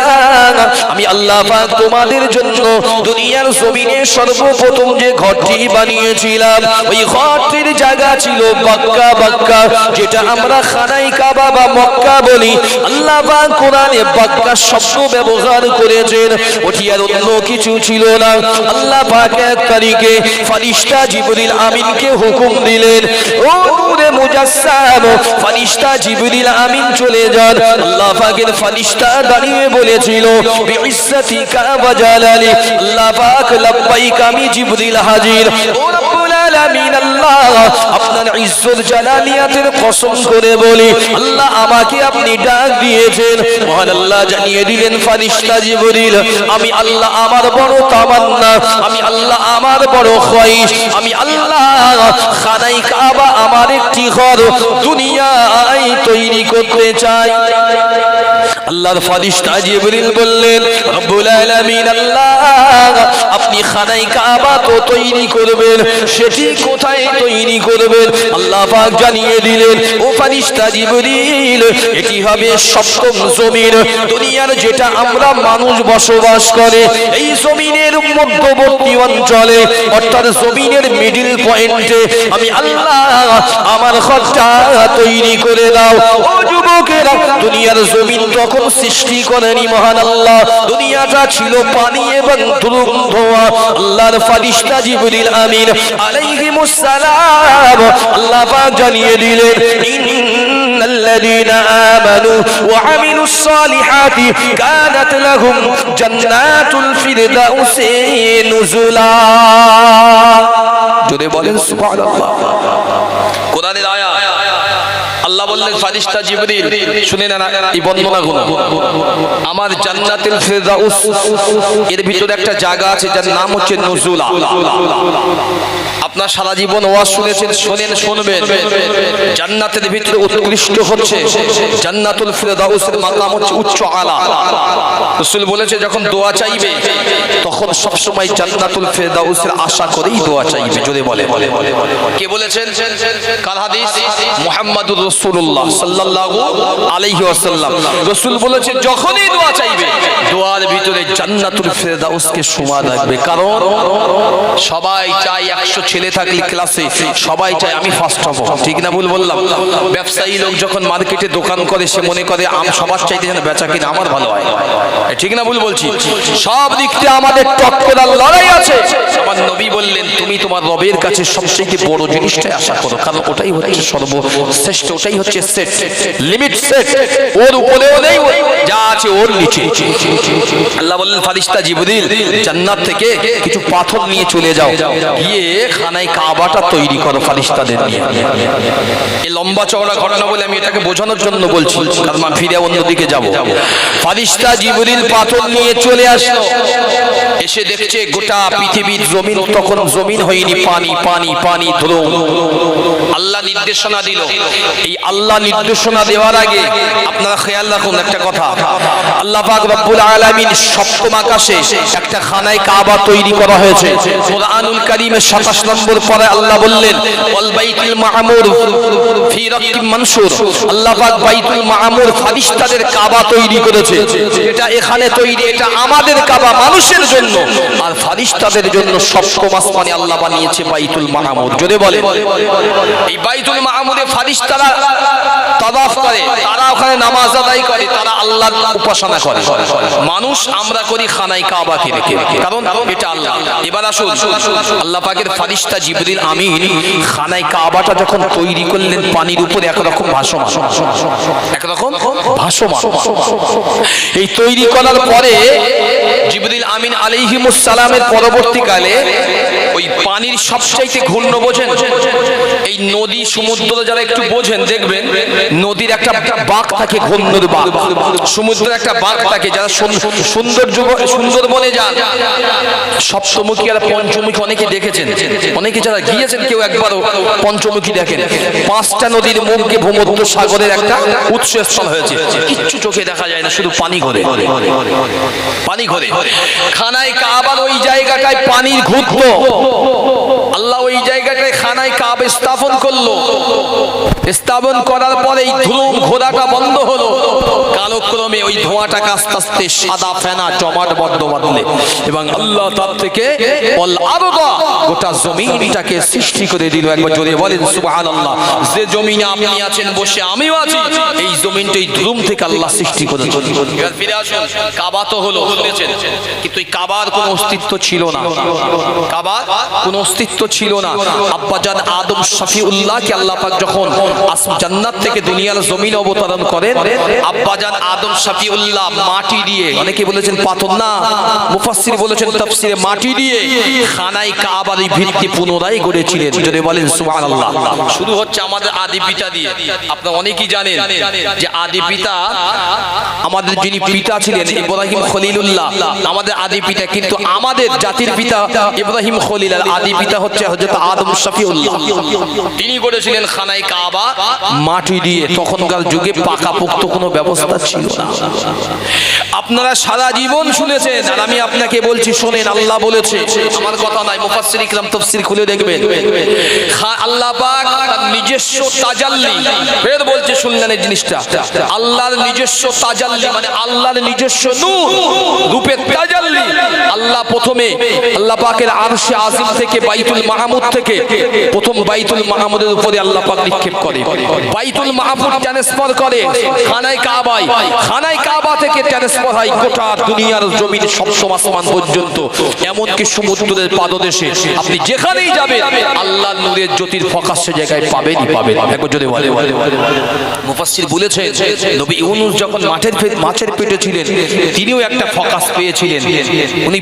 আমি আল্লাহ পাক তোমাদের জন্য দুনিয়ার জমিনে সর্বপ্রথম যে ঘরটি বানিয়েছিলাম, ওই ঘরটির জায়গা ছিল বাক্কা, যেটা আমরা খানায় কাবা বা মক্কা বলি। আল্লাহ পাক কোরআনে বাক্কা শব্দ ব্যবহার করেছেন, ওটি আর অন্য কিছু ছিল না। আল্লাহ পাক এক তারিখে ফেরেশতা জিবরিল আমিনকে হুকুম দিলেন, ও নূরে মুজাসসাম, ফেরেশতা জিবরিল আমিন চলে যান। আল্লাহ পাকের ফেরেশতা দাঁড়িয়ে বলেছিল বিইজ্জাতিকা ওয়া জালালি, আল্লাহ পাক লাব্বাইক, আমি জিবরিল হাজির। ও রব্বুল আলামিন, আল্লাহ আপনার ইজ্জত জালালিয়াতের কসম করে বলি, আল্লাহ আমাকে আপনি ডাক দিয়েছেন। মহান আল্লাহ জানিয়ে দিলেন ফেরেশতা জিবরিল, আমি আল্লাহ আমার বড় তামান্না, আমি আল্লাহ আমার বড় খোয়াইশ, আমি আল্লাহ খানায় কাবা আমার একটি ঘর দুনিয়ায় তৈরি করতে চাই। আল্লাহর ফেরেশতা জিবরিল বললেন, রব্বুল আলামিন, আল্লাহ আপনি খানায় কাবা তো তৈরি করবেন, সেটি কোথায় তৈরি করবেন? আল্লাহ পাক জানিয়ে দিলেন, ও ফেরেশতা জিবরিল, এটি হবে সপ্তম জমিন, দুনিয়ার যেটা আমরা মানুষ বসবাস করে এই জমিনের মধ্যবর্তী অঞ্চলে, অর্থাৎ জমিনের মিডল পয়েন্টে আমি আল্লাহ আমার ঘরটা তৈরি করে দাও। ও যুবকেরা, দুনিয়ার জমিন তখন সৃষ্টি করেনি মহান আল্লাহ, দুনিয়াটা ছিল পানি এবং ধোঁয়া। আল্লাহর ফেরেশতা জিবরিল আমিন আলাইহিমুস সালাম আল্লাহ পাক জানিয়ে দিলেন ইন্নাল্লাযীনা আমানু ওয়া আমিলুস সালিহাতি কানাত লাহুম জান্নাতুল ফিরদাউসি নুজুলা। জোরে বলেন সুবহানাল্লাহ। কোরআনের আয়াত। আল্লাহ বললেন ফেরেশতা জিবরিল, শুনে না এই বর্ণনাগুলো, আমার জান্নাতুল ফিরদাউস এর ভিতরে একটা জায়গা আছে যার নাম হচ্ছে নুজুলা। আপনার সারা জীবন ওয়াজ শুনেছেন, শুনবেন। জান্নাতের ভিতরে উৎকৃষ্ট হচ্ছে জান্নাতুল ফিরদাউসের মাকাম হচ্ছে উচ্চ আলা। রাসূল বলেছে যখন দোয়া চাইবে তখন সব সময় জান্নাতুল ফিরদাউসের আশা করেই দোয়া চাইবে। জোরে বলে। কে বলেছেন? কার হাদিস? মুহাম্মাদুর রাসূলুল্লাহ সাল্লাল্লাহু আলাইহি ওয়াসাল্লাম। রাসূল বলেছে যখনই দোয়া চাইবে দোয়ার ভিতরে জান্নাতুল ফিরদাউসকে শোভা রাখবে। কারণ সবাই চায় 100 ছেলে থাকলে ক্লাসে সবাই চায় আমি ফার্স্ট হব, ঠিক না ভুল বললাম? ব্যবসায়ী লোক যখন মার্কেটে দোকান করে সে মনে করে সবার চাইতে যেন বেচা কিনা আমার ভালো হয়, ঠিক না ভুল বলছি? সব দিক থেকে আমাদের টক্করার লড়াই আছে। আমার নবী বললেন তুমি তোমার রবের কাছে সবচেয়ে বড় জিনিসটাই আশা করো, কারণ ওটাই হচ্ছে সর্বশ্রেষ্ঠ, ওটাই হচ্ছে সেট, লিমিট সেট। ওর উপরেও নেই, যা আছে ওর নিচে। আল্লাহ বললেন ফারিস্তা জিবরিল জান্নাত থেকে কিছু পাথর নিয়ে চলে যাও, গিয়ে খানায় কাবাটা তৈরি করো ফারিস্তাদের নিয়ে। এই লম্বা চওড়া ঘটনা বলে আমি এটাকে বোঝানোর জন্য বলছি, কারণ আমি ফিরে অন্যদিকে যাব। ফারিস্তা জিবরিল পাথর নিয়ে চলে আসলো, এসে দেখছে গোটা পৃথিবীর জমিন তখন জমিন হয়নি, পানি পানি পানি ধরুন। আল্লাহ নির্দেশনা দিল। এই আল্লাহ নির্দেশনা দেওয়ার আগে আপনারা খেয়াল রাখুন একটা কথা, আল্লাহ পাক রব্বুল আলামিন সপ্তম আকাশে একটা খানায় কাবা তৈরি করা হয়েছে। কুরআনুল কারীমের 27 নম্বর পরে আল্লাহ বললেন ওয়াল বাইতুল মা'মুর ফি রাকিম মানসুর। আল্লাহ পাক বাইতুল মা'মুর ফারিস্তাদের কাবা তৈরি করেছে। এটা এখানে তৈরি, এটা আমাদের কাবা মানুষের জন্য, আর ফারিস্তাদের জন্য সপ্তম আসমানে আল্লাহ বানিয়েছে বাইতুল মা'মুর। জোরে বলে। এই বাইতুল মা'মুরে ফারিস্তারা তাওয়াফ করে, তারা ওখানে নামাজ আদায় করে, তারা আল্লাহর উপাসনা করে। মানুষ আমরা করি খানায় কাবাকে রেখে, কারণ এটা আল্লাহ। এবার আসুন আল্লাহ পাকের ফারিস্তা জিবরিল আমিন খানায় কাবাটা যখন তৈরি করলেন পানির উপরে একরকম ভাসমান, একরকম ভাসমান। এই তৈরি করার পরে জিবরিল আমিন আলাইহিমুস সালামের পরবর্তীকালে ওই পানির সবচাইতে ঘূর্ণ বোঝেন, এই নদী সমুদ্র যারা একটু বোঝেন দেখবেন নদীর একটা বাঁক থাকে, ঘূর্ণর বাঁক। সমুদ্রের একটা বাঁক থাকে। যারা সুন্দরবনে যান, সপ্তমুখী আর পঞ্চমুখী অনেকে দেখেছেন, অনেকে যারা গিয়েছেন কেউ একবারও পঞ্চমুখী দেখেন। 5টা নদীর মুখে ভূমধ্য সাগরের একটা উৎসস্থল হয়েছে, কিচ্ছু চোখে দেখা যায় না, শুধু পানি ঘোরে, পানি ঘোরে। খানায় কাবার ওই জায়গাটায় পানির ঘুরতো, আল্লাহ ওই জায়গাটায় খানায় কাবা স্থাপন করলো। স্থাপন করার পরে এই ধুম ঘোরাটা বন্ধ হলো। কালক্রমে ওই ধোঁয়াটাকে আস্তে আস্তে সাদা ফেনা জমাট বদ্ধ বাঁধলে এবং আল্লাহ তার থেকে গোটা জমিনটাকে সৃষ্টি করে দিল। একবার জোরে বলেন সুবহানাল্লাহ। যে জমিনে আপনি আছেন বসে, আমিও আছি, এই জমিনটাই ধুম থেকে আল্লাহ সৃষ্টি করে দিল। এবার ফিরে আসুন, কাবা তো হলো, শুনেছেন, কিন্তু এই কাবার কোনো অস্তিত্ব ছিল না। কাবার কোনো অস্তিত্ব ছিল না। আব্বাজান আদম শফিউল্লাহকে আল্লাহ পাক যখন জান্নাত থেকে দুনিয়ার জমিনে অবতরণ করেন, আব্বাজান আদম শফিউল্লাহ মাটি দিয়ে, অনেকে বলেছেন পাথর না, মুফাসসির বলেছেন তাফসিরে মাটি দিয়ে খানায় কাবার ভিত্তি পুনরায় গড়েছিলেন। যদি বলেন সুবহানাল্লাহ। শুরু হচ্ছে আমাদের আদি পিতা দিয়ে। আপনারা অনেকেই জানেন যে আদি পিতা, আমাদের যিনি পিতা ছিলেন ইব্রাহিম খলিলুল্লাহ, আমাদের আদি পিতা, কিন্তু আমাদের জাতির পিতা ইব্রাহিম খলিল, আর আদি পিতা হচ্ছে হযরত আদম শফিউল্লাহ। তিনি গড়েছিলেন খানায় কাবা মাটি দিয়ে। তখনকার যুগে পাকাপোক্ত কোনো ব্যবস্থা ছিল না। আপনারা সারা জীবন শুনেছেন, আর আমি আপনাকে বলছি শোনেন, আল্লাহ বলেছে, আমার কথা নয়, মুফাসসির ইকরাম তাফসীর খুলে দেখবেন। আল্লাহ পাক তার নিজস্ব তাজাল্লি, ফের বলছে শুনলেন এই জিনিসটা, আল্লাহর নিজস্ব তাজাল্লি মানে আল্লাহর নিজস্ব নূর রূপের তাজাল্লি। আল্লাহ প্রথমে আল্লাহ পাকের আরশে আজিম থেকে বাইতুল মাহমুদ থেকে প্রথম বাইতুল মাহমুদের উপরে আল্লাহ পাক নিক্ষেপ করে। বাইতুল মাহমুদ ট্রান্সফার করে খানায় কাবায়, খানায় কাবা থেকে ট্রান্সফার হয় গোটা দুনিয়ার জমিনে সপ্তম আসমান পর্যন্ত, এমনকি সমুদ্রের পাদদেশে। আপনি যেখানেই যাবেন আল্লাহর নূরের জ্যোতির ফোকাস সে জায়গায় পাবেনই পাবেন। একবার যদি বলে, মুফাসসির বলেছেন নবী ইউনূস যখন মাছের পেটে ছিলেন তিনিও একটা ফোকাস পেয়েছিলেন। উনি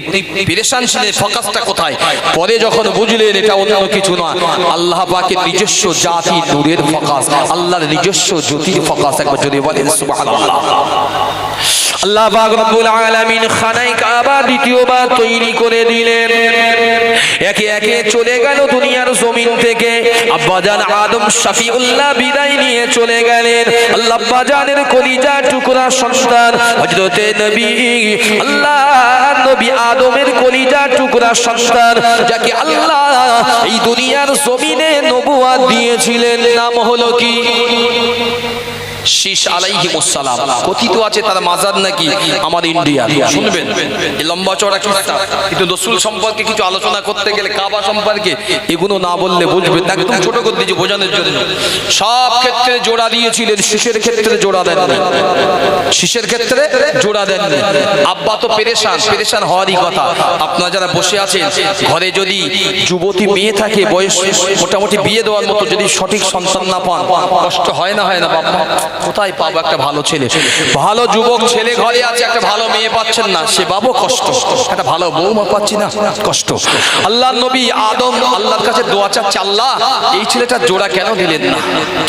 পেরেশান ছিলেন, ফোকাসটা কোথায়? পরে যখন বুঝলেন এটা অন্য কিছু না, আল্লাহ পাকের নিজস্ব জাতি নূরের ফোকাস, আল্লাহর নিজস্ব জ্যোতির ফোকাস। একবার যদি বলেন সুবহানাল্লাহ। আল্লাহ পাক রব্বুল আলামিন খানায়ে কাবা দ্বিতীয়বার তৈরি করে দিলেন। একে একে চলে গেল দুনিয়ার জমিন থেকে। আব্বাজান আদম শফিউল্লাহ বিদায় নিয়ে চলে গেলেন। আল্লাহ আব্বাজানের কলিজা টুকরা সন্তান হযরতে নবী আল্লাহ নবী আদমের কলিজা টুকরা সন্তান, যাকে আল্লাহ এই দুনিয়ার জমিনে নবুয়ত দিয়েছিলেন, নাম হলো কি? শীষ আলাইহিস সালাম। কথিত আছে তার মাজার নাকি আমার ইন্ডিয়া। শুনবেন, এই লম্বা চওড়া কিস্সা, কিন্তু রাসূল সম্পর্কে কিছু আলোচনা করতে গেলে কাবা সম্পর্কে এগুলো না বললে বুঝবেন না। একদম ছোট করে দিয়েছি বোঝানোর জন্য। সব ক্ষেত্রে জোড়া দিয়েছিলেন, শীষের ক্ষেত্রে জোড়া দেননি। শীষের ক্ষেত্রে জোড়া দেননি। আব্বা তো পেরেশান হওয়ারই কথা। আপনারা যারা বসে আছেন ঘরে যদি যুবতী মেয়ে থাকে, বয়স মোটামুটি বিয়ে দেওয়ার মতো, যদি সঠিক সন্তান না পান, কষ্ট হয় না বাবা? কোথায় পাবো একটা ভালো ছেলে? ভালো যুবক ছেলে ঘরে আছে, একটা ভালো মেয়ে পাচ্ছেন না, সে বাবু কষ্ট। একটা ভালো বৌমা পাচ্ছি না, কষ্ট। আল্লাহর নবী আদম আল্লাহর কাছে দোয়া চাচ্ছে, আল্লাহ এই ছেলেটার জোড়া কেন দিলেন না?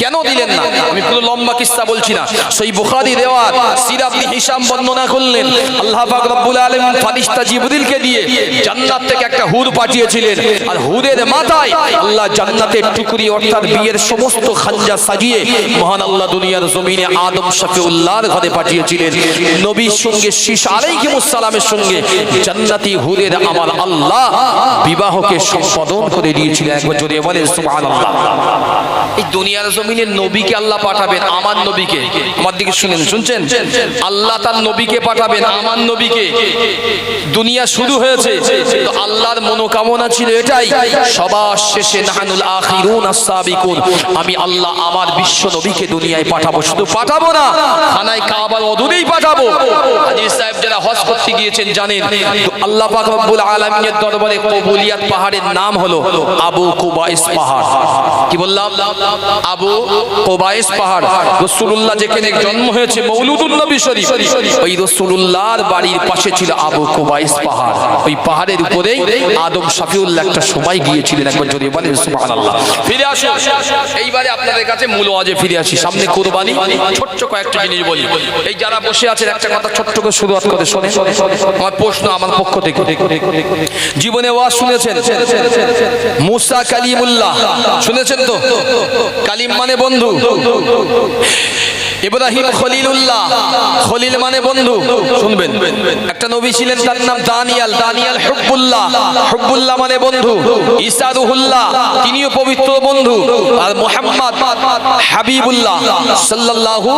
কেন দিলেন না? আমি পুরো লম্বা কিস্সা বলছি না, সেই বুখারী রিওয়ায়াত সিরা ইবনে হিশাম বর্ণনা করলেন। আল্লাহ পাক রব্বুল আলামিন ফারিস্তা জিবরিলকে দিয়ে জান্নাত থেকে একটা হুর পাঠিয়েছিলেন, আর হুরের মাথায় আল্লাহ জান্নাতের টুকরি অর্থাৎ বিয়ের সমস্ত খাঞ্জা সাজিয়ে মহান আল্লাহ দুনিয়ার জমিনে আদম শফিউল্লাহর ঘরে পাঠিয়েছিলেন। নবীর সঙ্গে শীষ আলাইহিস সালামের সঙ্গে জান্নাতি হুরের আমার আল্লাহ বিবাহকে সম্পাদন করে দিয়েছিলেন। একবার জোরে বলেন সুবহানাল্লাহ। এই দুনিয়ার জমিনে নবীকে আল্লাহ পাঠাবেন, আমার নবীকে। আমার দিকে শুনছেন? আল্লাহ তার নবীকে পাঠাবেন, আমার নবীকে। দুনিয়া শুরু হয়েছে, তো আল্লাহর মনোকামনা ছিল এটাই, সবার শেষে নাহানুল আখিরুন আস-সাবিকুন, আমি আল্লাহ আমার বিশ্ব নবীকে দুনিয়ায় পাঠাবো। শুধু পাঠাবো না, খানায় কাবার অদূরেই পাঠাবো। হাজী সাহেব যারা হজ করতে গিয়েছেন জানেন, আল্লাহ পাক রব্বুল আলামিনের দরবারে কবুলিয়াত পাহাড়ের নাম হলো আবু কুবাইস পাহাড়। কি বললাম? আবু কুবাইস পাহাড়। রাসূলুল্লাহ যেখানে জন্ম হয়েছে, মৌলুদুন নবী শরীফ, ওই রাসূলুল্লাহর বাড়ির পাশে ছিল আবু কুবাইস পাহাড়। ওই পাহাড়ের উপরেই আদম শফিউল্লাহ একটা সময় গিয়েছিলেন। একবার জোরে বলেন সুবহানাল্লাহ। ফিরে আসুন, এইবারে আপনাদের কাছে মূল ওয়াজে ফিরে আসি। সামনে কুরবানি, ছোট্ট কয়েকটা জিনিস বলি। এই যারা বসে আছেন একটা কথা ছোট্ট করে শুরুয়াত করে শোনে। আমার প্রশ্ন আমার পক্ষ থেকে, জীবনে ওয়াজ শুনেছেন? মুসা কালিমুল্লাহ শুনেছেন তো? কালিম মানে বন্ধু। ইব্রাহিম খলিলুল্লাহ, খলিল মানে বন্ধু। শুনবেন, একটা নবী ছিলেন তার নাম দানিয়াল, দানিয়াল হুব্বুল্লাহ, হুব্বুল্লাহ মানে বন্ধু। ঈসা রুহুল্লাহ, তিনিও পবিত্র বন্ধু। আর মুহাম্মদ হাবিবুল্লাহ সাল্লাল্লাহু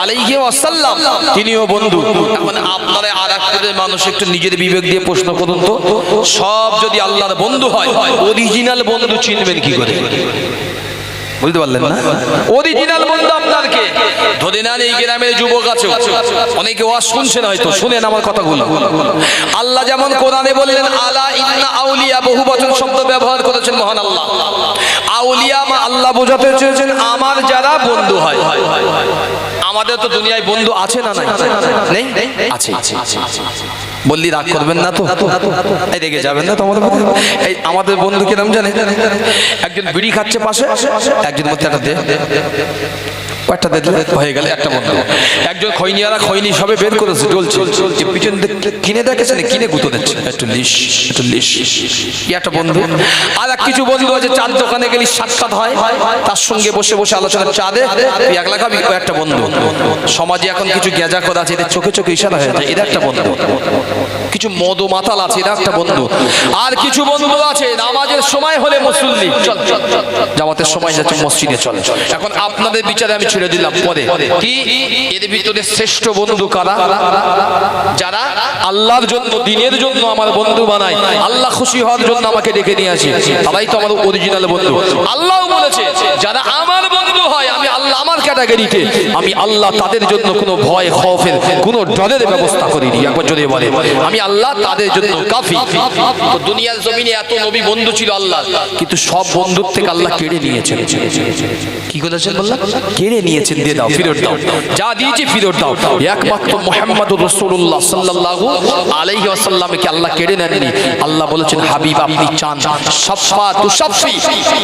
আলাইহি ওয়াসাল্লাম, তিনিও বন্ধু। এখন আপনারা আরেকটা মানুষ একটু নিজের বিবেক দিয়ে প্রশ্ন করুন তো, সব যদি আল্লাহর বন্ধু হয়, অরিজিনাল বন্ধু চিনবেন কি করে? বুঝতে পারলেন না? অরিজিনাল বন্ধু আপনার কে? ধরে নেন এই গ্রামের যুবক আছে, অনেকে ওয়াজ শুনছেন, হয়তো শুনেন আমার কথাগুলো। আল্লাহ যেমন কোরআনে বললেন আলা ইন্না আউলিয়া, বহু বচন শব্দ ব্যবহার করেছেন মহান আল্লাহ। আউলিয়া আল্লাহ বোঝাতে চেয়েছেন আমার যারা বন্ধু হয়। আমাদের তো দুনিয়ায় বন্ধু আছে না নেই? আছে। বললি রাগ করবেন না তো? এই রেগে যাবেন না তো? এই আমাদের বন্ধু কিরম জানে? একজন বিড়ি খাচ্ছে পাশে, একজন মধ্যে একটা দে, কয়েকটা দে, হয়ে গেল একটা বন্ধু। একজন খৈনিয়ারা খৈনি সবে বের করেছে, চলছে, পিছন কিনে দেখেছেন, কিনে গুঁতো দিচ্ছে, একটু লিশ, একটা বন্ধু। আর কিছু বন্ধু আছে চার দোকানে গেলে সাক্ষাৎ হয়, তার সঙ্গে বসে বসে আলোচনা, চা দে, তুই একলা খাবি, একটা বন্ধু। সমাজে এখন কিছু গেজা করা আছে, এদের চোখে চোখে ইশারা হয়ে যায়, এরা একটা বন্ধু। কিছু মদ মাতাল আছে, এরা একটা বন্ধু। আর কিছু বন্ধু আছে নামাজের সময় হলে মুসল্লি, চল জামাতের সময় যাচ্ছে মসজিদে চল। এখন আপনাদের বিচারে আমি ছেড়ে দিলাম পরে কি এর ভিতরে শ্রেষ্ঠ বন্ধু কারা? যারা আল্লাহর জন্য, দিনের জন্য আমার বন্ধু বানায়, আল্লাহ খুশি হওয়ার জন্য আমাকে ডেকে নিয়ে আসে, তারাই তো আমার অরিজিনাল বন্ধু। আল্লাহ বলেছে যারা আমার বন্ধু হয়, আমি আল্লাহ আমার ক্যাটাগরিতে, আমি আল্লাহ তাদের জন্য কোনো ভয় খৌফের, কোনো ডরের ব্যবস্থা করিনি। একবার যদি বলে আমি আল্লাহ তাদের জন্য কাফি। তো দুনিয়ার জমিনে এত নবী বন্ধু ছিল আল্লাহ, কিন্তু সব বন্ধুর থেকে আল্লাহ কেড়ে নিয়েছেন। কি করেছেন বললাম? কেড়ে নিয়েছেন, দিয়ে দাও, ফেরত দাও, যা দিয়েছি ফেরত দাও। একমাত্র মুহাম্মদুর রাসূলুল্লাহ সাল্লাল্লাহু আলাইহি ওয়াসাল্লামকে আল্লাহ কেড়ে নেননি। আল্লাহ বলেছেন হাবিব আপনি চান শাফাআতু শাফি,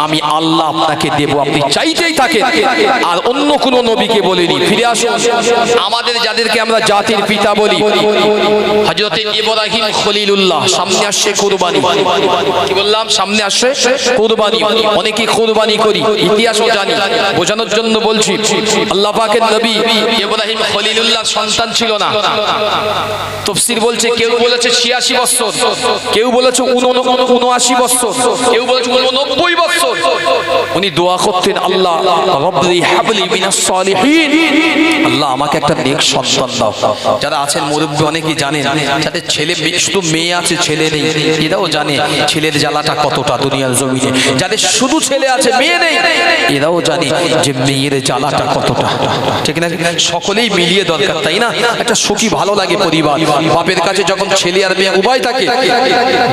আমি আল্লাহ আপনাকে দেব, আপনি চাইতেই থাকেন। আর অন্য কোন নবীকে বলেনি। ফিরে আসুন আমাদের যাদেরকে আমরা জাতির পিতা বলি, হযরত ইব্রাহিম খলিলুল্লাহ, সামনে আসছে কুরবানি। কি বললাম? সামনে আসছে কুরবানি। অনেকে কুরবানি করি, ইতিহাসও জানি, বোঝানোর জন্য বলছি। আল্লাহ পাকের নবী ইব্রাহিম খলিলুল্লাহ সন্তান ছিল না। তাফসীর বলছে, কেউ বলেছে 86 বছর, কেউ বলেছে 79 বছর, কেউ বলেছে 89 বছর। উনি দোয়া করতেন, আল্লাহ রব্বি হাবলি মিনাস সালিহিন, আল্লাহ আমাকে একটা নেক সন্তান দাও। যারা আছেন মুরব্বি অনেকেই জানেন, যাদের ছেলে শুধু মেয়ে আছে ছেলে নেই, এরাও জানে ছেলের জ্বালাটা কতটা দুনিয়ার জমিনে। যাদের শুধু ছেলে আছে মেয়ে নেই, এরাও জানে যে মেয়ের জ্বালাটা কতটা, ঠিক না? সকলেই মিলিয়ে দরকার, তাই না? একটা সুখী ভালো লাগে পরিবার। বাপের কাছে যখন ছেলে আর মেয়ে উভয় থাকে,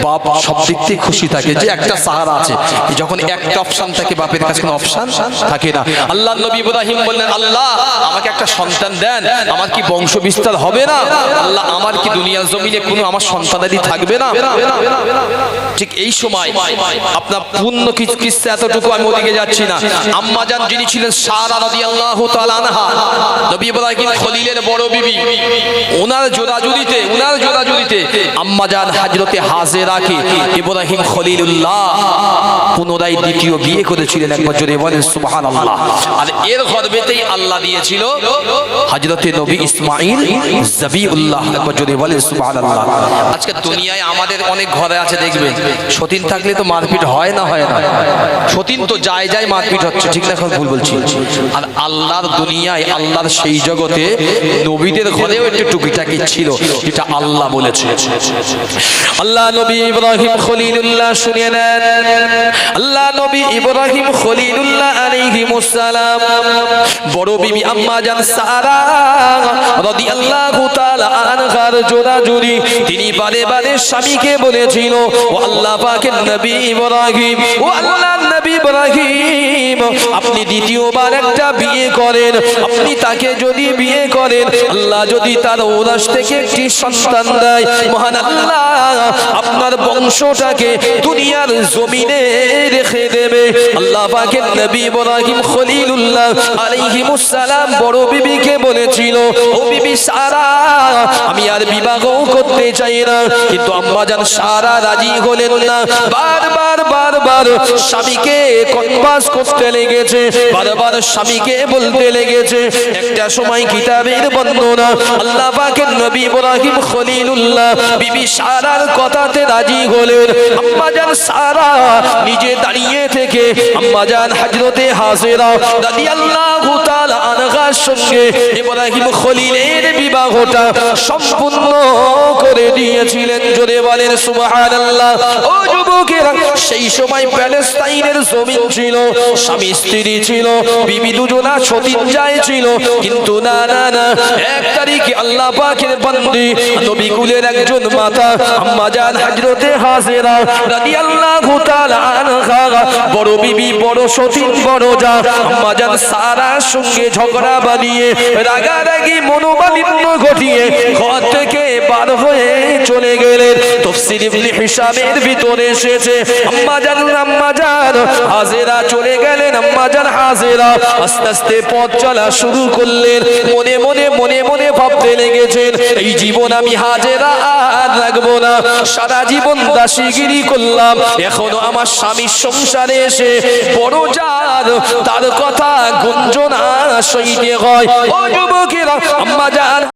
বাপ সব দিক থেকে খুশি থাকে যে একটা সাহারা আছে। যখন একটা অপশন থাকে, বাপের কাছে কোনো অপশন থাকে না। আল্লাহ নবী ইব্রাহিম বললেন, আল্লাহ আমাকে একটা সন্তান দেন, আমার কি বংশ বিস্তার হবে না? আল্লাহ আমার কি দুনিয়ার জমিনে কোনো আমার সন্তানাদি থাকবে না? ঠিক এই সময় আপনার পূর্ণ কিছু কিসসা, এতটুকু আমি ওদিকে যাচ্ছি না। আম্মা জান যিনি ছিলেন সারা রাদিয়াল্লাহু তাআলা আনহা, নবী ইব্রাহিম খলিলের বড় বিবি, ওনার জোড়াজুড়িতে আম্মা জান হযরতে হাজেরাকে ইব্রাহিম খলিলুল্লাহ পুনরায় দ্বিতীয় বিয়ে করেছিলেন। একবার জোরে বলেন সুবহানাল্লাহ। আর এর গর্ভেতেই আল্লাহ দিয়েছিল হযরতে নবী ইসমাঈল যাবিউল্লাহ। একবার জোরে বলেন সুবহানাল্লাহ। আজকে দুনিয়ায় আমাদের অনেক ঘরে আছে, দেখবেন সতীন থাকলে তো মারপিট হয় না? সতীন তো যায় মারপিট হচ্ছে, ঠিক না? ভুল বলছি। আর আল্লাহর দুনিয়ায়, আল্লাহর সেই জগতে নবীদের ঘরেও একটু টুকিটাকি ছিল, যেটা আল্লাহ বলেছে। আল্লাহ নবী ইব্রাহিম খলিলুল্লাহ, শুনিয়ে নেন, আল্লাহ নবী ইব্রাহিম খলিলুল্লাহ আলাইহিমুস সালাম বড় বিবি আম্মা জান সারা রাদিয়াল্লাহু তাআলা আনহার জোড়াজুড়ি তিনি বারে বারে স্বামীকে বলেছিল, ও আল্লাহ পাকের নবী ইব্রাহিম, ও আল্লাহর নবী ইব্রাহিম, আপনি দ্বিতীয়বার একটা বিয়ে করেন, আপনি তাকে যদি বিয়ে করেন, আল্লাহ যদি তার ওরাস থেকে একটি সন্তান দেয়, মহান আল্লাহ আপনার বংশটাকে দুনিয়ার জমিনে রেখে দেবে। আল্লাহ পাকের নবী ইব্রাহিম খলিলুল্লাহ আলাইহিমুস সালাম বড় বিবিকে বলেছিল, ও বিবি সারা, আমি আর বিবাহ করতে চাই না। কিন্তু আম্মা জান সারা রাজি হলেন না। বারবার স্বামীকে কনভান্স করতে লেগেছে, বারবার স্বামীকে বলতে লেগেছে। একটা সময় কিতাবের বর্ণনা, আল্লাহ পাকের নবী ইব্রাহিম খলিলুল্লাহ বিবি সারার কথাতে রাজি হলেন। আম্মা জান সারা নিজে দাঁড়িয়ে থেকে আম্মা জান হযরতে হাজেরা রাদিয়াল্লাহু তাআলা আনহার সঙ্গে ইব্রাহিম খলিলের বিবাহটা সম্পূর্ণ করে দিয়েছিলেন। জোরে বলেন সুবহানাল্লাহ। ও যুবকেরা, সেই সময় প্যালেস্তাইনের জমিন ছিল, স্বামী স্ত্রী ছিল, বিবি দুজনা সতীন যায় ছিল। কিন্তু না, এক তারিখে আল্লাহ পাকের বান্দি নবী কুলের একজন মাতা আম্মা জান হযরতে হাজেরা রাদিয়াল্লাহু তাআলা আনহা বড় বিবি, বড় সতীন, বড় যা আম্মা জান সারার সঙ্গে ঝগড়া বানিয়ে রাগারাগি মনোমালিন্য ঘটিয়ে ঘর থেকে বার হয়ে চলে গেলেন। তাফসীর ইবনে হিশামের ভিতরে এসেছে, আম্মা জান হাজেরা চলে গেলেন। আম্মা জান হাজেরা আস্তে আস্তে পথ চলা শুরু করলেন। মনে মনে ভাবতে লেগেছেন, এই জীবন আমি হাজেরা আর রাখবো না, সারা জীবন দাসীগিরি করলাম, এখনো আমার স্বামীর সংসারে এসে বড় যার তার কথা গুঞ্জনা সইতে হয়। ও যুবকেরা, আম্মা জান